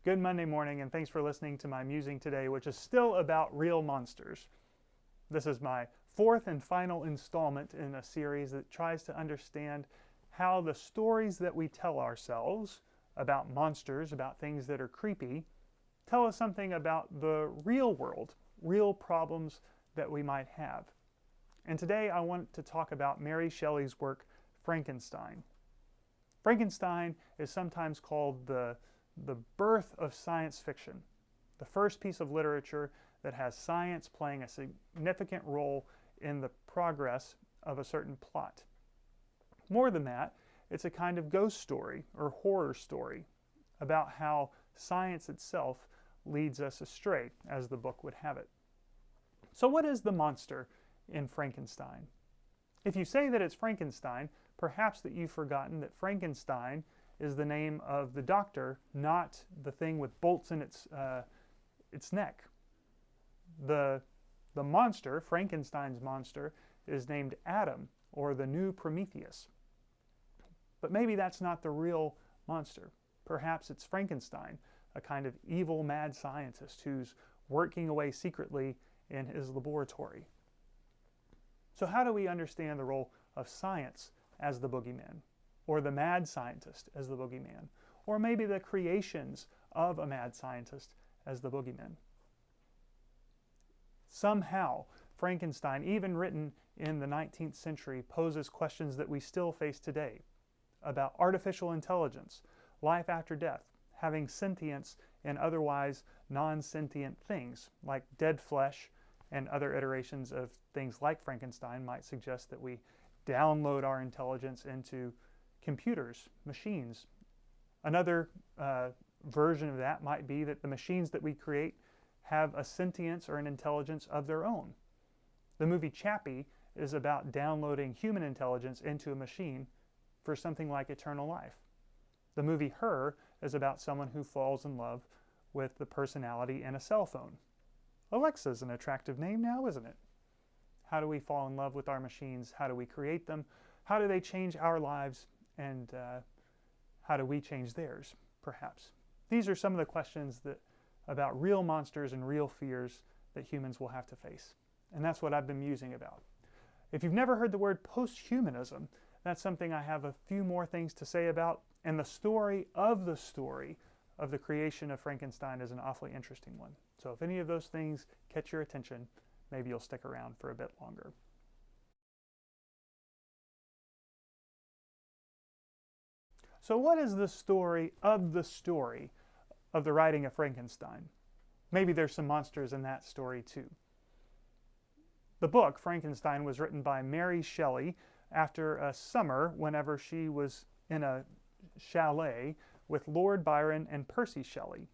Good Monday morning, and thanks for listening to my musing today, which is still about real monsters. This is my fourth and final installment in a series that tries to understand how the stories that we tell ourselves about monsters, about things that are creepy, tell us something about the real world, real problems that we might have. And today I want to talk about Mary Shelley's work, Frankenstein. Frankenstein is sometimes called the birth of science fiction, the first piece of literature that has science playing a significant role in the progress of a certain plot. More than that, it's a kind of ghost story or horror story about how science itself leads us astray, as the book would have it. So what is the monster in Frankenstein? If you say that it's Frankenstein, perhaps that you've forgotten that Frankenstein is the name of the doctor, not the thing with bolts in its neck. The monster, Frankenstein's monster, is named Adam, or the new Prometheus. But maybe that's not the real monster. Perhaps it's Frankenstein, a kind of evil mad scientist who's working away secretly in his laboratory. So how do we understand the role of science as the boogeyman, or the mad scientist as the boogeyman, or maybe the creations of a mad scientist as the boogeyman? Somehow, Frankenstein, even written in the 19th century, poses questions that we still face today about artificial intelligence, life after death, having sentience in otherwise non-sentient things like dead flesh, and other iterations of things like Frankenstein might suggest that we download our intelligence into computers, machines. Another version of that might be that the machines that we create have a sentience or an intelligence of their own. The movie Chappie is about downloading human intelligence into a machine for something like eternal life. The movie Her is about someone who falls in love with the personality in a cell phone. Alexa's an attractive name now, isn't it? How do we fall in love with our machines? How do we create them? How do they change our lives? And how do we change theirs, perhaps? These are some of the questions about real monsters and real fears that humans will have to face. And that's what I've been musing about. If you've never heard the word posthumanism, that's something I have a few more things to say about. And the story of the creation of Frankenstein is an awfully interesting one. So if any of those things catch your attention, maybe you'll stick around for a bit longer. So what is the story of the writing of Frankenstein? Maybe there's some monsters in that story too. The book, Frankenstein, was written by Mary Shelley after a summer whenever she was in a chalet with Lord Byron and Percy Shelley.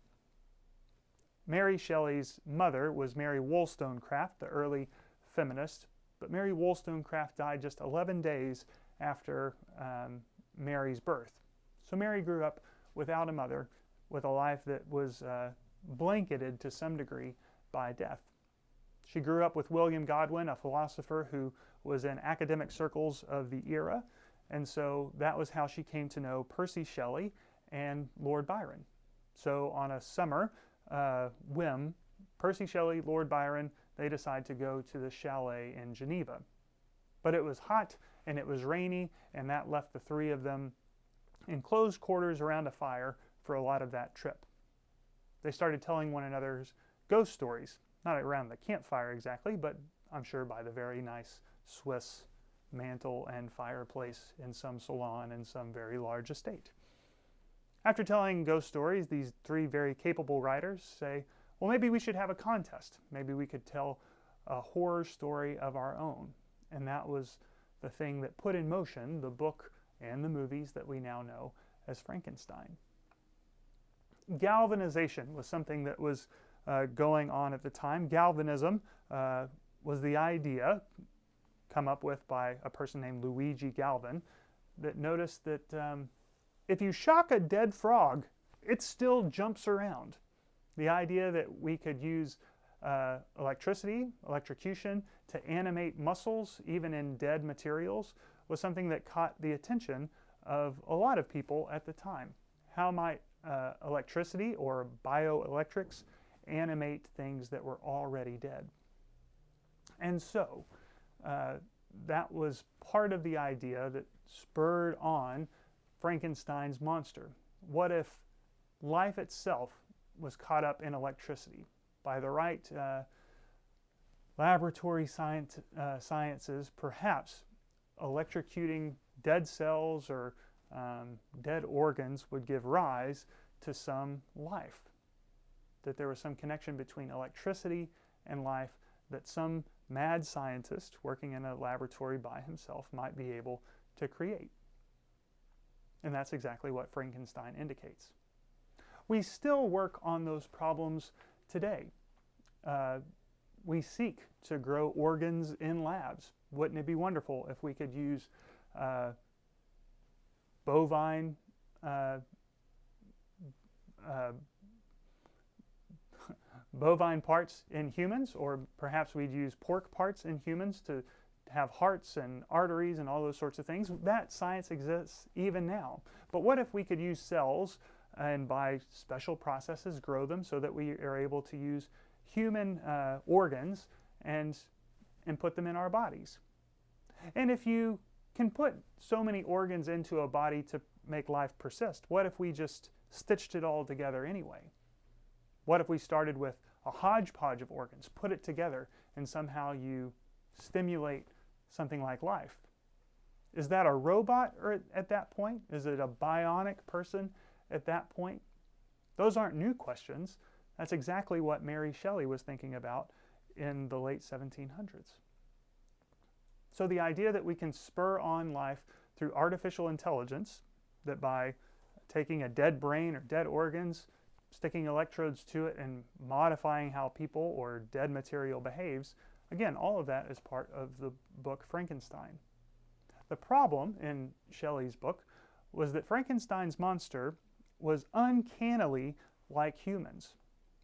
Mary Shelley's mother was Mary Wollstonecraft, the early feminist, but Mary Wollstonecraft died just 11 days after Mary's birth. So Mary grew up without a mother, with a life that was blanketed to some degree by death. She grew up with William Godwin, a philosopher who was in academic circles of the era, and so that was how she came to know Percy Shelley and Lord Byron. So on a summer whim, Percy Shelley, Lord Byron, they decide to go to the chalet in Geneva. But it was hot and it was rainy, and that left the three of them in closed quarters around a fire for a lot of that trip. They started telling one another's ghost stories, not around the campfire exactly, but I'm sure by the very nice Swiss mantel and fireplace in some salon in some very large estate. After telling ghost stories, these three very capable writers say, well, maybe we should have a contest. Maybe we could tell a horror story of our own. And that was the thing that put in motion the book and the movies that we now know as Frankenstein. Galvanization was something that was going on at the time. Galvanism was the idea come up with by a person named Luigi Galvin that noticed that if you shock a dead frog, it still jumps around. The idea that we could use electrocution, to animate muscles, even in dead materials, was something that caught the attention of a lot of people at the time. How might electricity or bioelectrics animate things that were already dead. And so that was part of the idea that spurred on Frankenstein's monster. What if life itself was caught up in electricity? By the right laboratory sciences, perhaps electrocuting dead cells or dead organs would give rise to some life. That there was some connection between electricity and life that some mad scientist working in a laboratory by himself might be able to create. And that's exactly what Frankenstein indicates. We still work on those problems today. We seek to grow organs in labs. Wouldn't it be wonderful if we could use bovine bovine parts in humans, or perhaps we'd use pork parts in humans to have hearts and arteries and all those sorts of things. That science exists even now. But what if we could use cells and by special processes grow them so that we are able to use human organs and put them in our bodies? And if you can put so many organs into a body to make life persist, what if we just stitched it all together anyway? What if we started with a hodgepodge of organs, put it together, and somehow you stimulate something like life? Is that a robot at that point? Is it a bionic person at that point? Those aren't new questions. That's exactly what Mary Shelley was thinking about in the late 1700s. So the idea that we can spur on life through artificial intelligence, that by taking a dead brain or dead organs, sticking electrodes to it and modifying how people or dead material behaves, again, all of that is part of the book Frankenstein. The problem in Shelley's book was that Frankenstein's monster was uncannily like humans.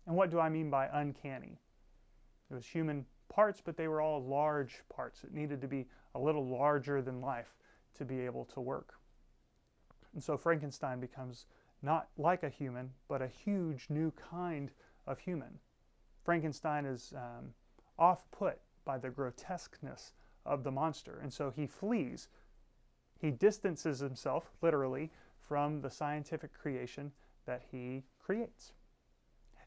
And what do I mean by uncanny? It was human parts, but they were all large parts. It needed to be a little larger than life to be able to work. And so Frankenstein becomes not like a human, but a huge new kind of human. Frankenstein is off-put by the grotesqueness of the monster, and so he flees. He distances himself, literally, from the scientific creation that he creates.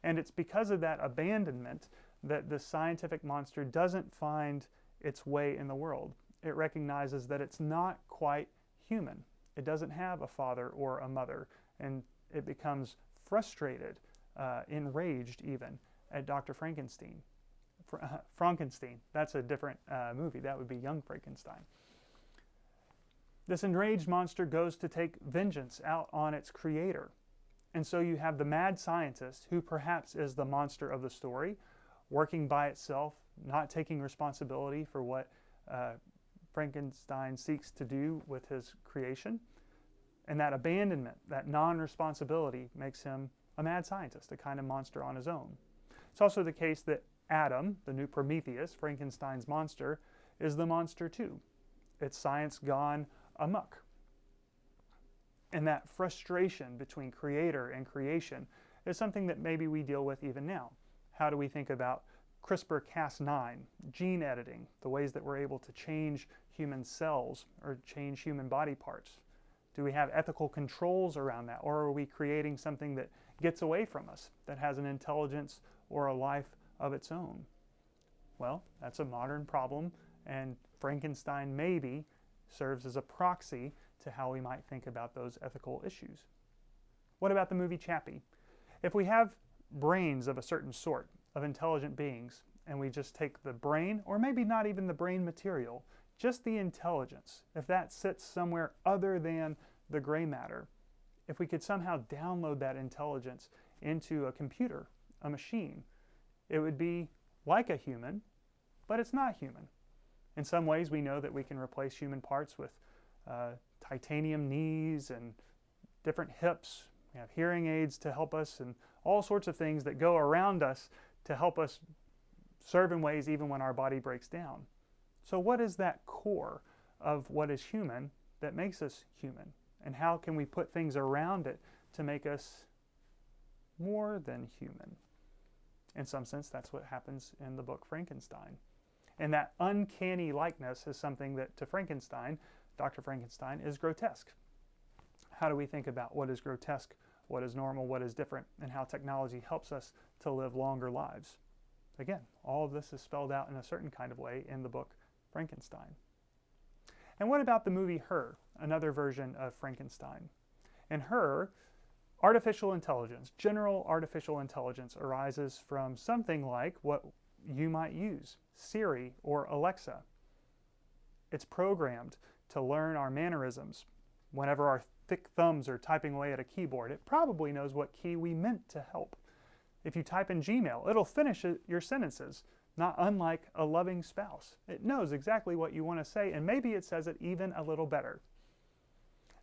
And it's because of that abandonment that the scientific monster doesn't find its way in the world. It recognizes that it's not quite human. It doesn't have a father or a mother, and it becomes frustrated, enraged even, at Dr. Frankenstein. Frankenstein, that's a different movie. That would be Young Frankenstein. This enraged monster goes to take vengeance out on its creator. And so you have the mad scientist, who perhaps is the monster of the story, working by itself, not taking responsibility for what Frankenstein seeks to do with his creation. And that abandonment, that non-responsibility, makes him a mad scientist, a kind of monster on his own. It's also the case that Adam, the new Prometheus, Frankenstein's monster, is the monster too. It's science gone amok. And that frustration between creator and creation is something that maybe we deal with even now. How do we think about CRISPR-Cas9, gene editing, the ways that we're able to change human cells or change human body parts? Do we have ethical controls around that? Or are we creating something that gets away from us, that has an intelligence or a life of its own? Well, that's a modern problem, and Frankenstein maybe serves as a proxy to how we might think about those ethical issues. What about the movie Chappie? If we have brains of a certain sort, of intelligent beings, and we just take the brain, or maybe not even the brain material, just the intelligence, if that sits somewhere other than the gray matter, if we could somehow download that intelligence into a computer, a machine, it would be like a human, but it's not human. In some ways, we know that we can replace human parts with titanium knees and different hips. We have hearing aids to help us, and all sorts of things that go around us to help us serve in ways even when our body breaks down. So what is that core of what is human that makes us human? And how can we put things around it to make us more than human. In some sense, that's what happens in the book Frankenstein. And that uncanny likeness is something that, to Frankenstein, Dr. Frankenstein, is grotesque. How do we think about what is grotesque, what is normal, what is different, and how technology helps us to live longer lives? Again, all of this is spelled out in a certain kind of way in the book Frankenstein. And what about the movie Her, another version of Frankenstein? In Her, artificial intelligence, general artificial intelligence, arises from something like what you might use, Siri or Alexa. It's programmed to learn our mannerisms. Whenever our thick thumbs are typing away at a keyboard, it probably knows what key we meant to help. If you type in Gmail, it'll finish your sentences, not unlike a loving spouse. It knows exactly what you want to say, and maybe it says it even a little better.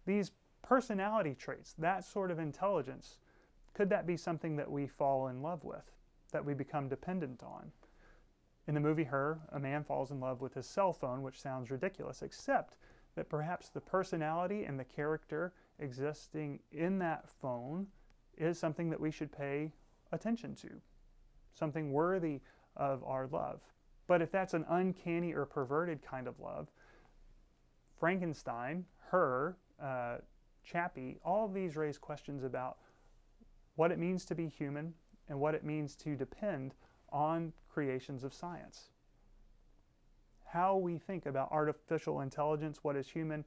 These personality traits, that sort of intelligence, could that be something that we fall in love with, that we become dependent on? In the movie Her, a man falls in love with his cell phone, which sounds ridiculous, except that perhaps the personality and the character existing in that phone is something that we should pay attention to, something worthy of our love. But if that's an uncanny or perverted kind of love, Frankenstein, Her, Chappie, all of these raise questions about what it means to be human and what it means to depend on creations of science. How we think about artificial intelligence, what is human,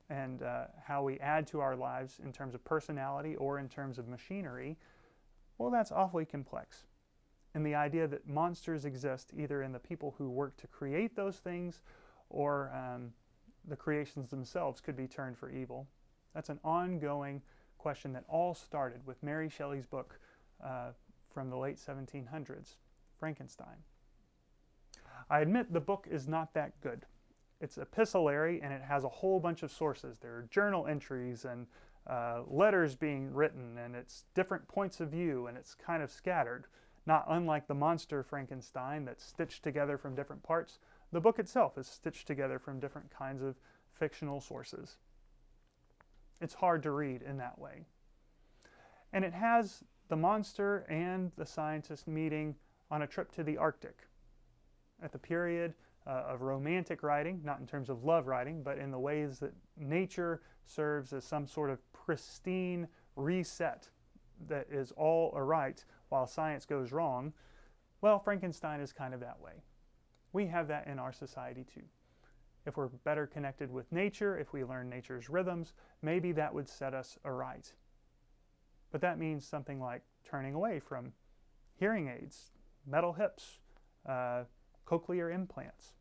and how we add to our lives in terms of personality or in terms of machinery, well, that's awfully complex. And the idea that monsters exist either in the people who work to create those things or the creations themselves could be turned for evil. That's an ongoing question that all started with Mary Shelley's book from the late 1700s, Frankenstein. I admit the book is not that good. It's epistolary and it has a whole bunch of sources. There are journal entries and letters being written, and it's different points of view, and it's kind of scattered. Not unlike the monster Frankenstein that's stitched together from different parts, the book itself is stitched together from different kinds of fictional sources. It's hard to read in that way. And it has the monster and the scientist meeting on a trip to the Arctic at the period of romantic writing, not in terms of love writing, but in the ways that nature serves as some sort of pristine reset that is all aright while science goes wrong. Well, Frankenstein is kind of that way. We have that in our society too. If we're better connected with nature, if we learn nature's rhythms, maybe that would set us aright. But that means something like turning away from hearing aids, metal hips, cochlear implants.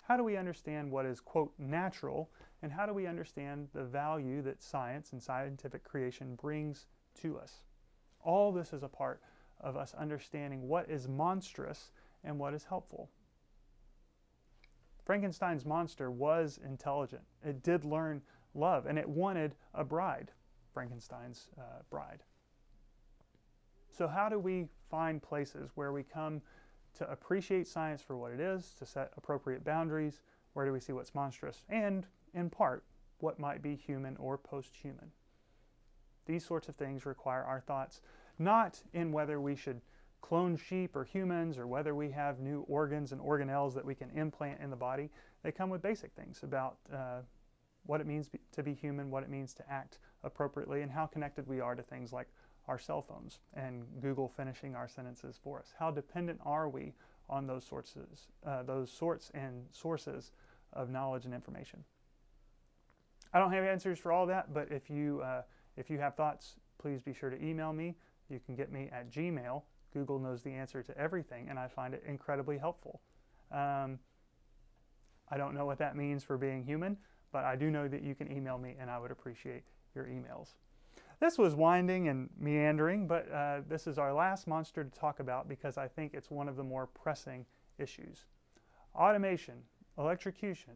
How do we understand what is, quote, natural, and how do we understand the value that science and scientific creation brings to us? All this is a part of us understanding what is monstrous and what is helpful. Frankenstein's monster was intelligent. It did learn love, and it wanted a bride, Frankenstein's bride. So how do we find places where we come to appreciate science for what it is, to set appropriate boundaries? Where do we see what's monstrous? And, in part, what might be human or post-human? These sorts of things require our thoughts, not in whether we should clone sheep or humans, or whether we have new organs and organelles that we can implant in the body. They come with basic things about what it means to be human, what it means to act appropriately, and how connected we are to things like our cell phones and Google finishing our sentences for us. How dependent are we on those sorts and sources of knowledge and information? I don't have answers for all that, but if you have thoughts, please be sure to email me. You can get me at Gmail. Google knows the answer to everything, and I find it incredibly helpful. I don't know what that means for being human, but I do know that you can email me, and I would appreciate your emails. This was winding and meandering, but this is our last monster to talk about because I think it's one of the more pressing issues. Automation, electrocution,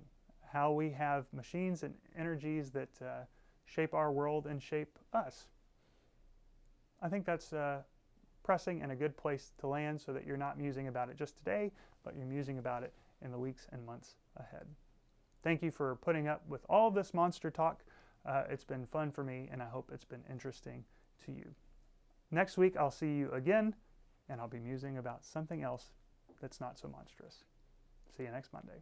how we have machines and energies that shape our world and shape us. I think that's pressing and a good place to land so that you're not musing about it just today, but you're musing about it in the weeks and months ahead. Thank you for putting up with all this monster talk. It's been fun for me, and I hope it's been interesting to you. Next week, I'll see you again, and I'll be musing about something else that's not so monstrous. See you next Monday.